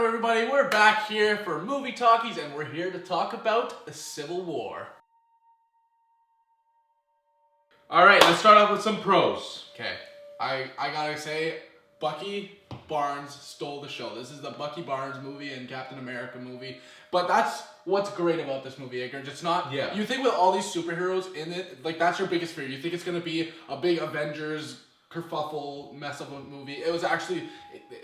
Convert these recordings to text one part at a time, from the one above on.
up, everybody? We're back here for Movie Talkies, and we're here to talk about the Civil War. Alright, let's start off with some pros. Okay, I gotta say, Bucky Barnes stole the show. This is the Bucky Barnes movie and Captain America movie. But that's what's great about this movie, Edgar. It's not, you think with all these superheroes in it, like that's your biggest fear. You think it's gonna be a big Avengers kerfuffle mess of a movie. It was actually,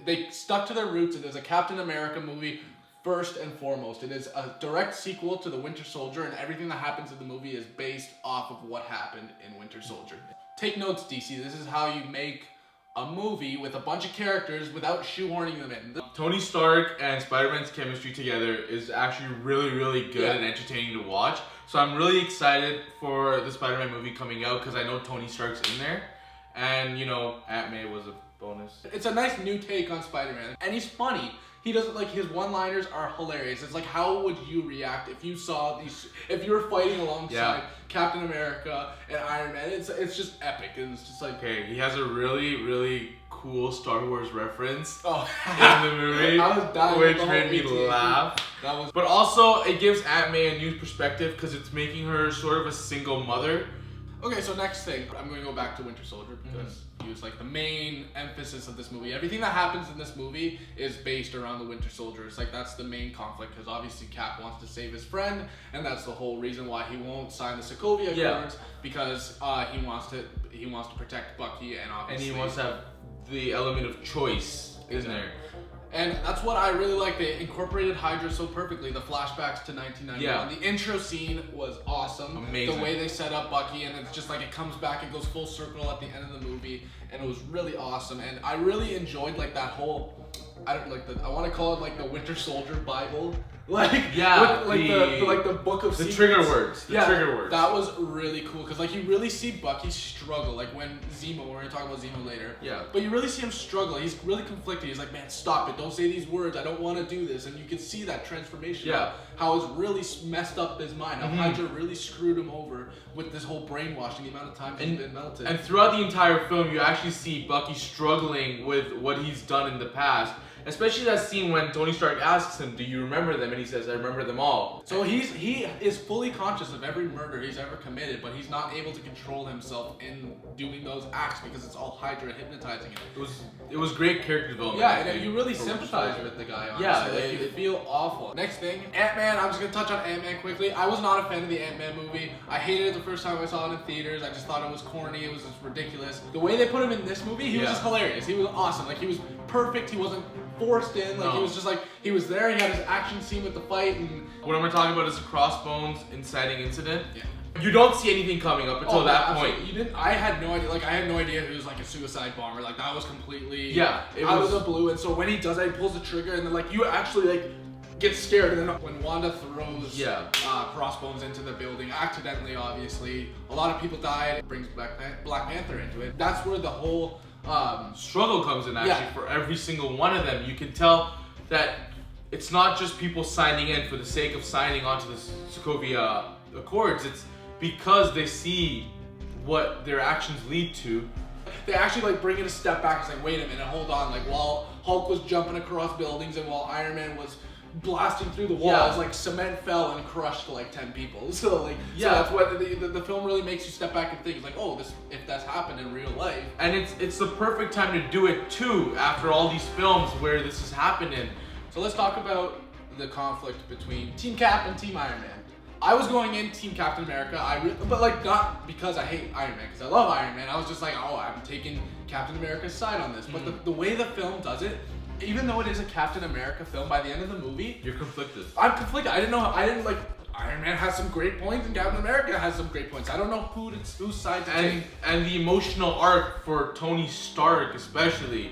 they stuck to their roots. It is a Captain America movie first and foremost. It is a direct sequel to the Winter Soldier, and everything that happens in the movie is based off of what happened in Winter Soldier. Take notes, DC. This is how you make a movie with a bunch of characters without shoehorning them in. Tony Stark and Spider-Man's chemistry together is actually really good and entertaining to watch. So I'm really excited for the Spider-Man movie coming out because I know Tony Stark's in there. And, you know, Aunt May was a bonus. It's a nice new take on Spider-Man. And he's funny. He doesn't, like, his one-liners are hilarious. It's like, how would you react if you saw these, if you were fighting alongside Captain America and Iron Man? It's just epic. And it's just like... Okay, he has a really cool Star Wars reference in the movie. I was dying, which made me laugh. But also, it gives Aunt May a new perspective because it's making her sort of a single mother. Okay, so next thing, I'm going to go back to Winter Soldier because he was like the main emphasis of this movie. Everything that happens in this movie is based around the Winter Soldier. It's like that's the main conflict because obviously Cap wants to save his friend, and that's the whole reason why he won't sign the Sokovia Accords because he wants to protect Bucky and obviously... And he wants to have the element of choice, isn't there? And that's what I really like. They incorporated Hydra so perfectly. The flashbacks to 1991. Yeah. The intro scene was awesome. Amazing. The way they set up Bucky, and it's just like it comes back and goes full circle at the end of the movie, and it was really awesome. And I really enjoyed like that whole. I want to call it like the Winter Soldier Bible. Like the book of secrets. Trigger words. The trigger words. That was really cool because like you really see Bucky struggle. Like when Zemo, we're gonna talk about Zemo later. Yeah. But you really see him struggle. He's really conflicted. He's like, man, stop it! Don't say these words. I don't want to do this. And you can see that transformation. Yeah. How it's really messed up his mind. How Hydra really screwed him over with this whole brainwashing. The amount of time he's been melted. And throughout the entire film, you actually see Bucky struggling with what he's done in the past. Especially that scene when Tony Stark asks him, do you remember them? And he says, I remember them all. So he is fully conscious of every murder he's ever committed, but he's not able to control himself in doing those acts because it's all Hydra hypnotizing him. It was great character development. Yeah, and you really sympathize with the guy, honestly. Yeah. Like, you feel awful. Next thing, Ant-Man. I'm just going to touch on Ant-Man quickly. I was not a fan of the Ant-Man movie. I hated it the first time I saw it in theaters. I just thought it was corny. It was just ridiculous. The way they put him in this movie, he was just hilarious. He was awesome. Like, he was perfect. He wasn't forced in, like he was just like, he was there, he had his action scene with the fight, and... What I'm talking about is the Crossbones inciting incident. Yeah. You don't see anything coming up until that point. You didn't, I had no idea, like I had no idea it was like a suicide bomber, like that was completely out of the blue, and so when he does that, he pulls the trigger, and then like, you actually like, get scared, and then when Wanda throws Crossbones into the building, accidentally obviously, a lot of people died, it brings Black Panther into it. That's where the whole... struggle comes in actually for every single one of them. You can tell that it's not just people signing in for the sake of signing onto the Sokovia Accords. It's because they see what their actions lead to. They actually like bring it a step back. It's like, wait a minute, hold on. Like while Hulk was jumping across buildings and while Iron Man was blasting through the walls, like cement fell and crushed like 10 people. So like, so that's what the film really makes you step back and think. It's like, oh, if that's happened in real life. And it's the perfect time to do it too, after all these films where this has happened in. So let's talk about the conflict between Team Cap and Team Iron Man. I was going in Team Captain America, but like not because I hate Iron Man, because I love Iron Man. I was just like, oh, I'm taking Captain America's side on this. But the way the film does it, even though it is a Captain America film, by the end of the movie, you're conflicted. I'm conflicted. I didn't like. Iron Man has some great points and Captain America has some great points. I don't know whose side to take. And the emotional arc for Tony Stark, especially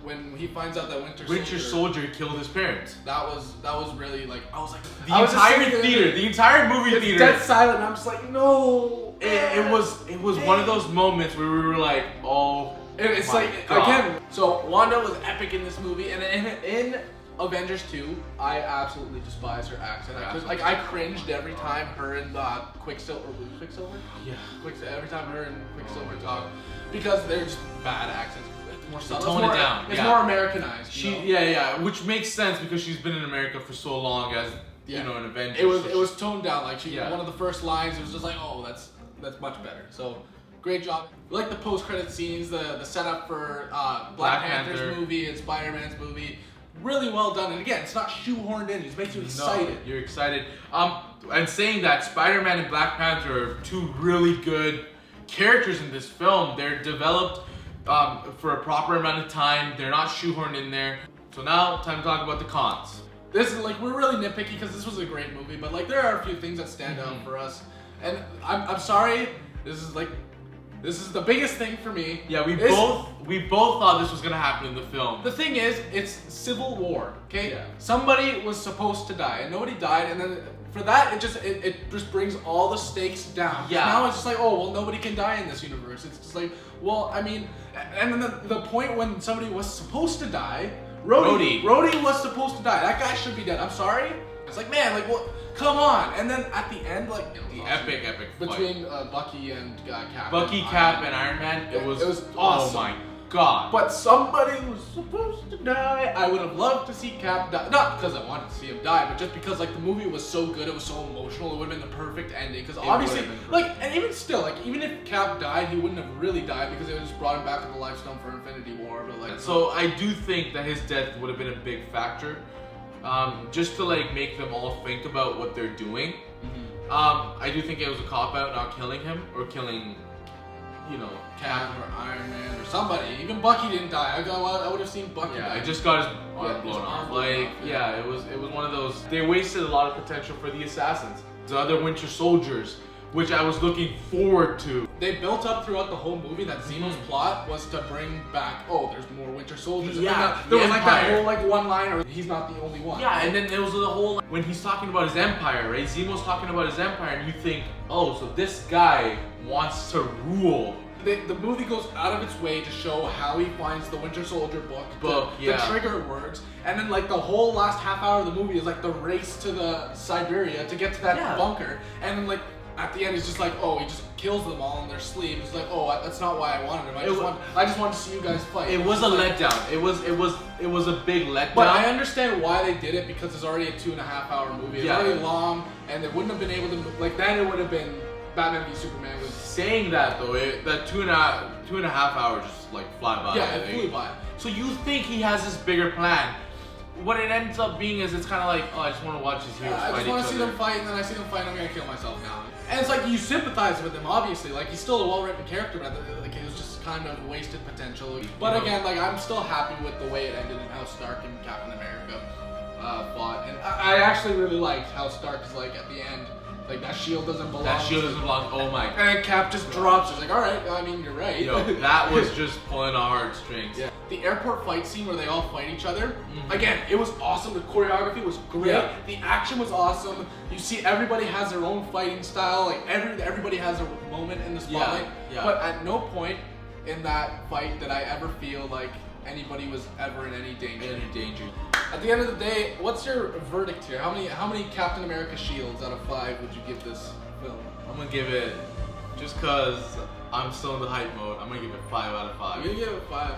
when he finds out that Winter Soldier killed his parents. That was really like, I was like, the entire movie theater, dead silent. And I'm just like, no. It was one of those moments where we were like, oh. And it's like, again, so Wanda was epic in this movie, and in Avengers 2, I absolutely despise her accent. I cringed every time her and Quicksilver? Yeah. Every time her and Quicksilver talk, because they're just bad accents. more subtle. Tone it down. It's more Americanized. Which makes sense because she's been in America for so long as you know an Avenger. It was toned down. Like one of the first lines, it was just like, oh, that's much better. So great job. We like the post-credit scenes, the setup for Black Panther's movie and Spider-Man's movie. Really well done, and again, it's not shoehorned in. It just makes you excited. You're excited. And saying that, Spider-Man and Black Panther are two really good characters in this film. They're developed for a proper amount of time. They're not shoehorned in there. So now, time to talk about the cons. This is like, we're really nitpicky because this was a great movie, but like there are a few things that stand out for us. And I'm sorry, this is the biggest thing for me. Yeah, we both thought this was gonna happen in the film. The thing is, it's Civil War, okay? Yeah. Somebody was supposed to die, and nobody died, and then for that, it just brings all the stakes down. Yeah. Now it's just like, oh, well, nobody can die in this universe. It's just like, well, I mean, and then the point when somebody was supposed to die, Rhodey was supposed to die. That guy should be dead. I'm sorry. It's like, man, like, what? Come on. And then at the end, like, the epic between Bucky and Cap. Bucky, Cap, and Iron Man. It was awesome. Oh my god. But somebody was supposed to die. I would have loved to see Cap die. Not because I wanted to see him die, but just because like the movie was so good, it was so emotional. It would have been the perfect ending. Because obviously, like, and even still, like, even if Cap died, he wouldn't have really died because they just brought him back with the Life Stone for Infinity War. But like, so I do think that his death would have been a big factor. Just to like make them all think about what they're doing. I do think it was a cop-out not killing him or killing, you know, Cap or Iron Man or somebody. Even Bucky didn't die. I would have seen Bucky die. I just got his arm blown off. Like, it was one of those. They wasted a lot of potential for the assassins, the other Winter Soldiers, which I was looking forward to. They built up throughout the whole movie that Zemo's plot was to bring back, oh, there's more Winter Soldiers. Yeah, there was like that whole like one-liner, he's not the only one. Yeah, and then there was the whole, when he's talking about his empire, right? Zemo's talking about his empire, and you think, oh, so this guy wants to rule. The movie goes out of its way to show how he finds the Winter Soldier book, the trigger words, and then like the whole last half hour of the movie is like the race to the Siberia to get to that bunker, and then like at the end, it's just like, oh, he just kills them all in their sleep. It's like, oh, that's not why I wanted him. I just wanted to see you guys fight. It was a letdown. It was a big letdown. But I understand why they did it because it's already a 2.5-hour movie. It's already long, and they wouldn't have been able to like then. It would have been Batman v Superman. Saying that though, that 2.5 hours just like fly by. Yeah, it flew by. So you think he has this bigger plan? What it ends up being is it's kind of like, oh, I just want to watch these heroes fight each other. I just want to see them fight, and then I see them fight, and I'm gonna kill myself now. And it's like you sympathize with him, obviously. Like he's still a well-written character, but like it was just kind of wasted potential. But again, like I'm still happy with the way it ended and how Stark and Captain America fought. And I actually really liked how Stark is like at the end. Like that shield doesn't belong. That shield doesn't belong. Oh my! And Cap just drops. It's like, all right. I mean, you're right. Yo, that was just pulling our heartstrings. Yeah. The airport fight scene where they all fight each other. Again, it was awesome. The choreography was great. Yeah. The action was awesome. You see, everybody has their own fighting style. Like everybody has a moment in the spotlight. Yeah. But at no point in that fight did I ever feel like anybody was ever in any danger. At the end of the day, what's your verdict here? How many Captain America shields out of 5 would you give this film? I'm gonna give it, just cause I'm still in the hype mode, I'm gonna give it 5 out of 5. You're gonna give it 5.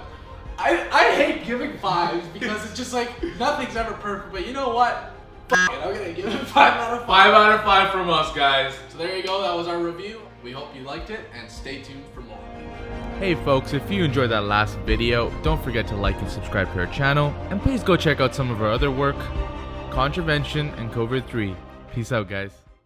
I hate giving 5s because it's just like nothing's ever perfect. But you know what? F it, I'm gonna give it 5 out of 5. 5 out of 5 from us, guys. So there you go. That was our review. We hope you liked it, and stay tuned for more. Hey folks, if you enjoyed that last video, don't forget to like and subscribe to our channel, and please go check out some of our other work, Contravention and Covert 3. Peace out, guys.